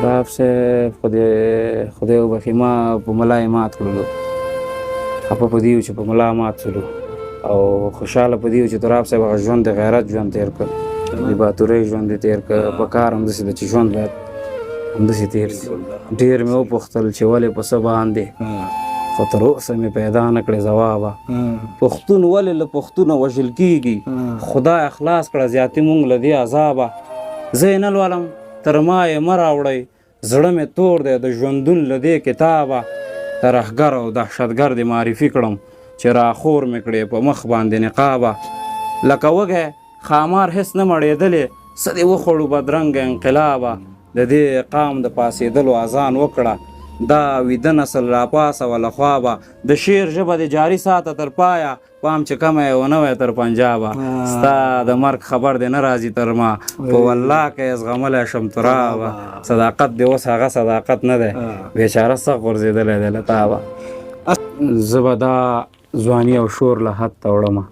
تراب صاحب خدای وبخي ما په ملا یې مات کړلو. خفه په دې وو چې په ملا مات شولو او خوشحاله په دې وو چې تراب صاحب هغه ژوند د غیرت ژوند تېر کړ، د بهادرۍ ژوند یې تېر کړ. په کار همداسې ده چې ژوند باید همداسې تېر شي. ډېر مې وپوښتل چې ولې په څه باندې، خو تر اوسه مې پیدا نه کړې ځوابه. پښتون ولې له پښتونه وژل کېږي، خدای خلاص کړه زیاتې مونږ له دې عذابه. زه یې نه لولم تر ما یې مه راوړئ، زړه مې تور دی د ژوندون له دې کتابه. ترهګر او دهشتګر دې معرفي کړم چې راخور مې کړې په مخ باندې نقابه. لکه وږی خامار هېڅ نه مړېدلې، څه دې وخوړو بدرنګه انقلابه. د دې قام د پاڅېدلو اذان وکړه، دا ویده نسل راپاڅوه له خوابه. د شعر ژبه دې جاري ساته تر پایه، پام چې کمه یې ونه وی تر پنجابه. ستا د مرګ خبر دې نه راځي تر ما، په والله که یې زغملی شم ترابه. صداقت دې اوس هغه صداقت نه دی، بېچاره سخت غورځېدلی دی له تابه. زه به دا ځواني او شور له حد ته وړمه،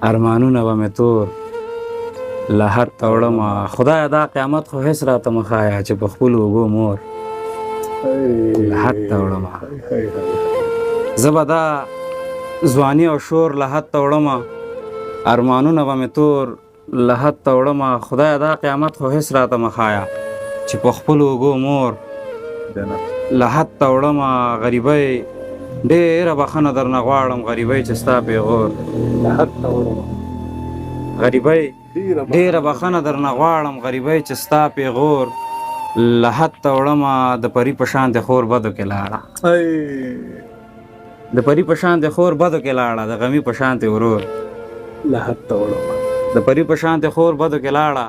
ارمانونه به مې تور له حد ته وړمه. خدایه دا قیامت خو هېڅ راته مه ښایه چې په خپلو اوږو مور له حد ته وړمه. زه به دا ځواني او شور له حد ته وړمه، ارمانونه به مې تور له حد ته وړمه. خدایه دا قیامت خو هېڅ راته مه ښایه چې په خپلو اوږو مور له حد ته وړمه. غریبۍ ډېره بخښنه درنه غواړم، غریبۍ چې ستا پېغور له حد ته وړمه. غریبۍ ډېره بخښنه درنه غواړم، غریبۍ چې ستا پېغور له حد ته وړمه. د پري په شانتې خور بدو کې لاړه، د پري په شانتې خور بدو کې لاړه، د غمي په شانتې ورور له حد ته وړمه. د پري په شانتې خور بدو کې لاړه،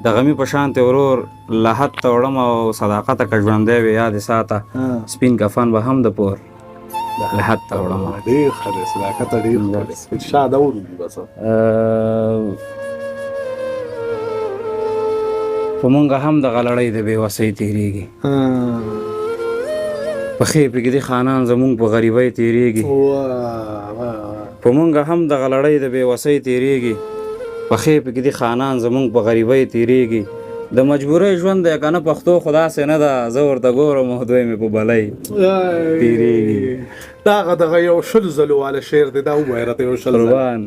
د غمي په شانتې ورور له حد ته وړمه. او صداقته که ژوندی وي یاد یې ساته، سپین کفن به هم د پور له حد ته وړمه. ډېر ښه دی، صداقت ډېر ښه دی. ارشاد اورو دي بس په مونږه هم د غلړۍ د بېوسۍ تېرېږي، پښې پرې ږدي خانان زمونږ په غریبۍ تېرېږي. په مونږه هم د غلړۍ د بېوسۍ تېرېږي، پښې پرې ږدي خانان زمونږ په غریبۍ تېرېږي. د مجبورۍ ژوند دی که نه پښتو خو داسې نه ده، زه ورته ګورم او دوی مې په بلۍ تېرېږي. دغه یو شل ځلو واله شعر دی، دا ووایه راته یو شل قربان.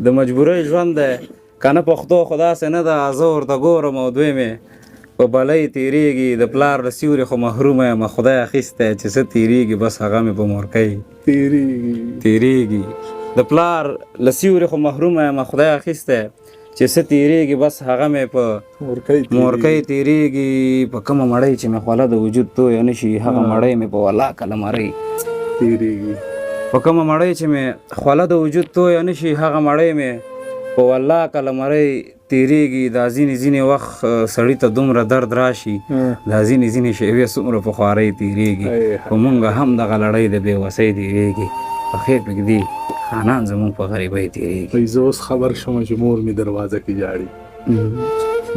د مجبورۍ ژوند دی که نه پښتو خو داسې نه ده، زه ورته ګورم او دوی مې په بلۍ تېرېږي. د پلار له سیوري خو محرومه یم، خدای اخیستی چې څه تېرېږي، بس هغه مې په مورکۍ تېرېږي. د پلار له سیوري خو محرومه یم، خدای اخیستی چې څه تېرېږي، بس هغه مې په مورکۍ تېرېږي. په کومه مړۍ چې مې خوله د وجود تویه نه شي، هغه مړۍ مې په والله که له مرۍ تېرېږي. په کومه مړۍ چې مې خوله د وجود تویه نه شي، هغه مړۍ مې په والله که له مرۍ تېرېږي. دا ځینې وخت سړي ته دومره درد راشي، دا ځینې شیوې څومره په خوارۍ تېرېږي. په مونږه هم دغه لړۍ د بېوسۍ تېرېږي، پښې پرېږدي خانان زمونږ په غریبۍ تېرېږي. زه اوس خبر شوم چې مور مې دروازه کې جاړي،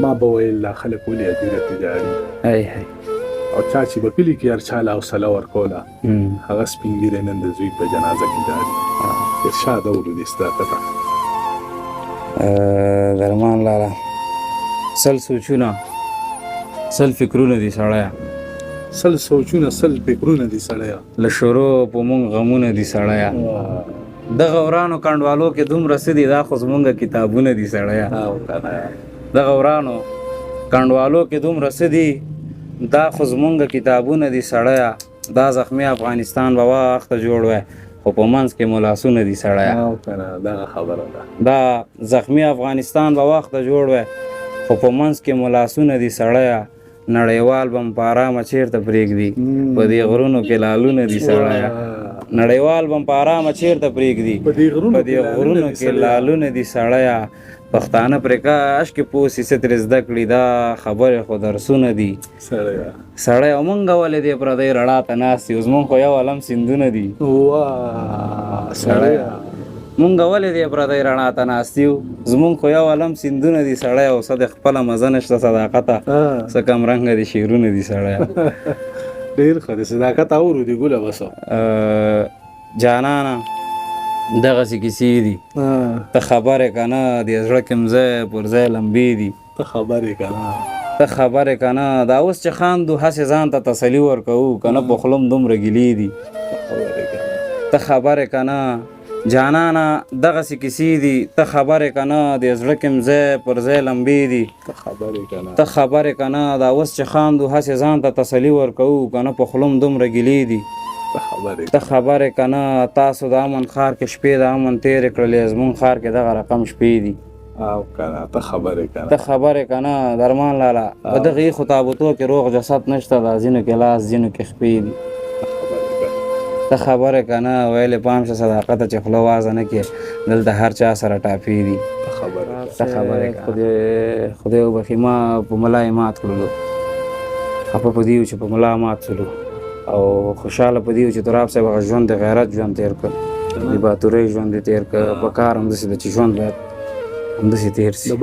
ما به ویل دا خلک ولې هدیره کې جاړي. او چا چې به کلي کې هر چا له حوصله ورکوله، هغه سپین ږیری نن د زوی په جنازه کې جاړي. ارشاد اورو دې ستا ته درمان لاله. سل سوچونه سل فکرونه دي سړیه، سل سوچونه سل فکرونه دي سړیه، له شروع په مونږ غمونه دي سړیه. دغه ورانو کنډوالو کې دومره څه دي، دا خو زمونږ کتابونه دي سړیه. دغه ورانو کنډوالو کې دومره څه دي، دا خو زمونږ کتابونه دي سړیه. دا زخمي افغانستان به وخته جوړ وی، خو په منځ کې مو لاسونه دي سړیه. دغه خبره ده، دا زخمي افغانستان به وخته جوړ وی، خو په منځ کې مو لاسونه دي سړیه. نړیوال به م په ارامه چېرته پرېږدي، په دې غرونو کې لالونه دي سړیه. نړیوال به م په ارامه چېرته پرېږدي، په دې غرونو کې لالونه دي سړیه. پښتانه پرې کاش کې پوه سي څه ترې زده کړي، دا خبرې خو درسونه دي سړی. او مونږ ولې دې پردۍ رڼا ته ناست یو، زمونږ خو یو عالم سیندونه دي سړی. مونږ ولې دې پردۍ رڼا ته ناست یو، زمونږ خو یو عالم سیندونه دي سړی. او څه د خپله مزه نشته صداقته، څه کم رنګه دي شعرونه دي سړی. ډېر ښه دی، صداقت اورو دي ګله بس جانانه. دغسې کیسې دي، ته خبرې که نه، د زړه کې م ځای پر ځای لمبې دي. ته خبرې که نه، ته خبرې که نه دا اوس چې خاندو هسې ځان ته تسلي ورکوو که نه په خوله م دومره ګیلې دي ته خبرې که نه جانانه دغسې کیسې دي ته خبرې که نه د زړه کې م ځای پر ځای لمبې دي ته خبرې که نه دا اوس چې خاندو هسې ځان ته تسلي ورکوو که نه په خوله م دومره ګیلې دي ته خبرې که نه تاسو د امن ښار کې شپې د امن تېرې کړلې زمونږ ښار کې دغه رقم شپې دي ته خبرې که نه درمان لاله په دغه ایښو تابوتو کې روغ جسد نشته دا ځینو کې لاس ځینو کې خپې دي ته خبرې که نه ویلې پام شه صداقته چې خوله وازه نه کړې دلته هر چا سره ټاپې دي ته خبرې خدای وبخي ما په ملا یې مات کړلو خفه په دې یو چې په ملا مات شولو او خوشحاله په دې یو چې تراب صاحب هغه ژوند د غیرت ژوند تېر کړ د باتورۍ ژوند یې تېر کړ په کار همداسې ده چې ژوند باید همداسې تېر شي